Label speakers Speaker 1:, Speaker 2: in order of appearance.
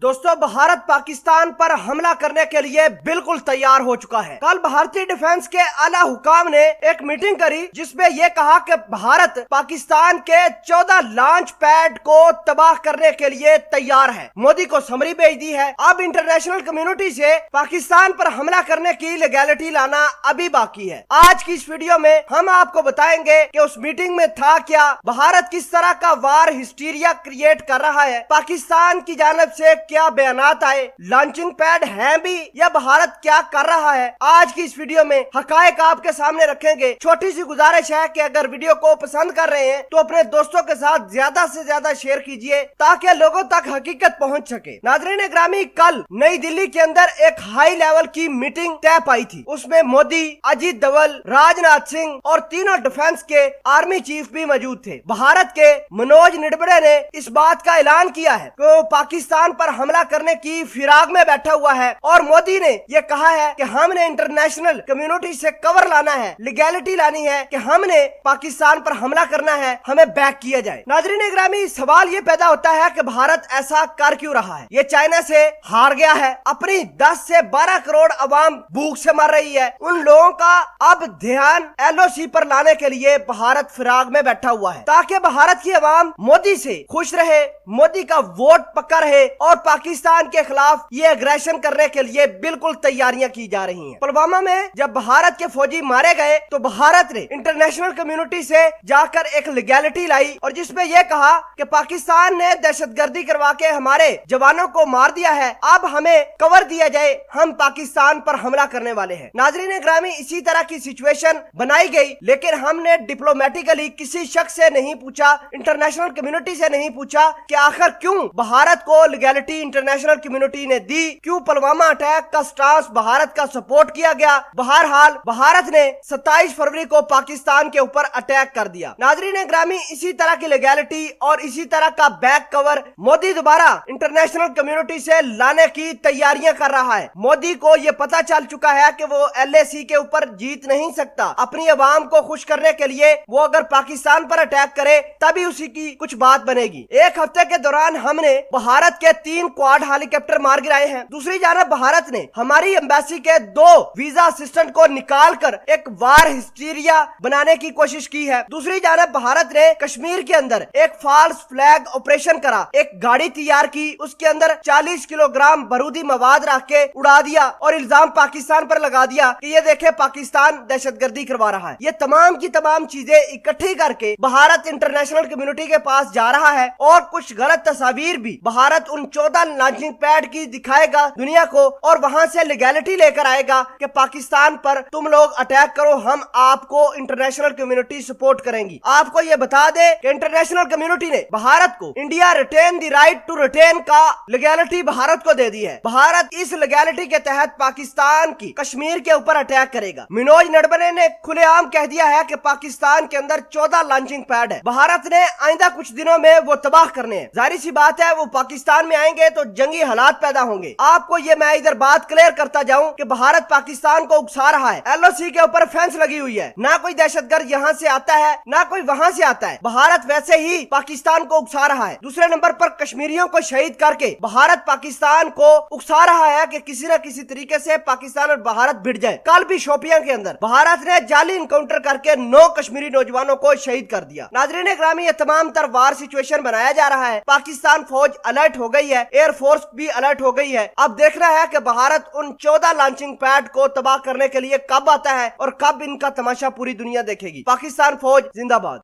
Speaker 1: दोस्तों, भारत पाकिस्तान पर हमला करने के लिए बिल्कुल तैयार हो चुका है। कल भारतीय डिफेंस के आला हुकाम ने एक मीटिंग करी जिसमें यह कहा कि भारत पाकिस्तान के 14 लॉन्च पैड को तबाह करने के लिए तैयार है। मोदी को समरी भेज दी है। अब इंटरनेशनल कम्युनिटी से पाकिस्तान पर हमला करने की लीगैलिटी लाना अभी बाकी है। आज की इस वीडियो में हम आपको बताएंगे कि उस मीटिंग में था क्या, भारत किस तरह का वार हिस्टीरिया क्रिएट कर रहा है, पाकिस्तान की जानिब से क्या बयानात आए, लॉन्चिंग पैड हैं भी या भारत क्या कर रहा है। आज की इस वीडियो में हकायक आपके सामने रखेंगे। छोटी सी गुजारिश है कि अगर वीडियो को पसंद कर रहे हैं तो अपने दोस्तों के साथ ज्यादा से ज्यादा शेयर कीजिए ताकि लोगों तक हकीकत पहुंच सके। नाज़रीन ग्रामी, कल नई दिल्ली के अंदर एक हाई लेवल की मीटिंग तय पाई थी। उसमें मोदी, अजीत डोवाल, राजनाथ सिंह और तीनों डिफेंस के आर्मी चीफ भी मौजूद थे। भारत के मनोज निडबड़े ने इस बात का ऐलान किया है कि वो पाकिस्तान पर हमला करने की फिराक में बैठा हुआ है और मोदी ने यह कहा है कि हमने इंटरनेशनल कम्युनिटी से कवर लाना है, लीगैलिटी लानी है कि हमने पाकिस्तान पर हमला करना है, हमें बैक किया जाए। नाज़रीन ग्रामी, सवाल ये पैदा होता है कि भारत ऐसा कर क्यों रहा है। ये चाइना से हार गया है, अपनी 10 से 12 करोड़ अवाम भूख से मर रही है। उन लोगों का अब ध्यान LOC पर लाने के लिए भारत फिराक में बैठा हुआ है ताकि भारत की अवाम मोदी से खुश रहे, मोदी का वोट पक्का रहे और पाकिस्तान के खिलाफ ये एग्रेशन करने के लिए बिल्कुल तैयारियां की जा रही हैं। पुलवामा में जब भारत के फौजी मारे गए तो भारत ने इंटरनेशनल कम्युनिटी से जाकर एक लीगैलिटी लाई और जिसमें यह कहा कि पाकिस्तान ने दहशतगर्दी करवा के हमारे जवानों को मार दिया है, अब हमें कवर दिया जाए, हम पाकिस्तान पर हमला करने वाले हैं। नाज़रीन ग्रामी, इसी तरह की सिचुएशन बनाई गई, लेकिन हमने डिप्लोमेटिकली किसी शख्स से नहीं पूछा, इंटरनेशनल कम्युनिटी से नहीं पूछा कि आखिर क्यों भारत को लीगैलिटी इंटरनेशनल कम्युनिटी ने दी, क्यों पुलवामा अटैक का स्टांस भारत का सपोर्ट किया गया। बहरहाल भारत ने 27 फरवरी को पाकिस्तान के ऊपर अटैक कर दिया। नाज़रीन ग्रामी, इसी तरह की लीगैलिटी और इसी तरह का बैक कवर मोदी दोबारा इंटरनेशनल कम्युनिटी से लाने की तैयारियां कर रहा है। मोदी को यह पता चल चुका है कि वो LAC के ऊपर जीत नहीं सकता। अपनी अवाम को खुश करने के लिए वो अगर पाकिस्तान पर अटैक करे तभी उसी की कुछ बात बनेगी। एक हफ्ते के दौरान हमने भारत के 3 क्वाड हेलीकॉप्टर मार गिराए हैं। दूसरी जानब भारत ने हमारी एम्बेसी के 2 वीजा असिस्टेंट को निकाल कर एक वार हिस्टीरिया बनाने की कोशिश की है। दूसरी जानब भारत ने कश्मीर के अंदर एक फॉल्स फ्लैग ऑपरेशन करा, एक गाड़ी तैयार की, उसके अंदर 40 किलोग्राम बारूदी मवाद रख के उड़ा दिया और इल्जाम पाकिस्तान पर लगा दिया कि ये देखे पाकिस्तान दहशतगर्दी करवा रहा है। ये तमाम की तमाम चीजें इकट्ठी करके भारत इंटरनेशनल कम्युनिटी के पास जा रहा है और कुछ गलत तस्वीर भी भारत उन 14 लॉन्चिंग पैड की दिखाएगा दुनिया को और वहां से लीगैलिटी लेकर आएगा कि पाकिस्तान पर तुम लोग अटैक करो, हम आपको इंटरनेशनल कम्युनिटी सपोर्ट करेंगी। आपको ये बता दे कि इंटरनेशनल कम्युनिटी ने भारत को India retain the right to retain का लीगैलिटी भारत को दे दी है। भारत इस लीगैलिटी के तहत पाकिस्तान की कश्मीर के ऊपर अटैक करेगा। मनोज निडबड़े ने खुलेआम कह दिया है कि पाकिस्तान के अंदर 14 लॉन्चिंग पैड है, भारत ने आइंदा कुछ दिनों में वो तबाह करने हैं। जाहिर सी बात है वो पाकिस्तान में आएंगे तो जंगी हालात पैदा होंगे। आपको ये मैं इधर बात क्लियर करता जाऊं कि भारत पाकिस्तान को उकसा रहा है। LOC के ऊपर फेंस लगी हुई है, ना कोई दहशतगर्द यहाँ से आता है ना कोई वहाँ से आता है। भारत वैसे ही पाकिस्तान को उकसा रहा है। दूसरे नंबर पर कश्मीरियों को शहीद करके भारत पाकिस्तान को उकसा रहा है कि किसी न किसी तरीके से पाकिस्तान और भारत भिड़ जाए। कल भी शोपियां के अंदर भारत ने जाली इनकाउंटर करके 9 कश्मीरी नौजवानों को शहीद कर दिया। नाज़रीन ग्रामी, ये तमाम तर वार सिचुएशन बनाया जा रहा है। पाकिस्तान फौज अलर्ट हो गई है, एयरफोर्स भी अलर्ट हो गई है। अब देखना है कि भारत उन 14 लॉन्चिंग पैड को तबाह करने के लिए कब आता है और कब इनका तमाशा पूरी दुनिया देखेगी। पाकिस्तान फौज जिंदाबाद।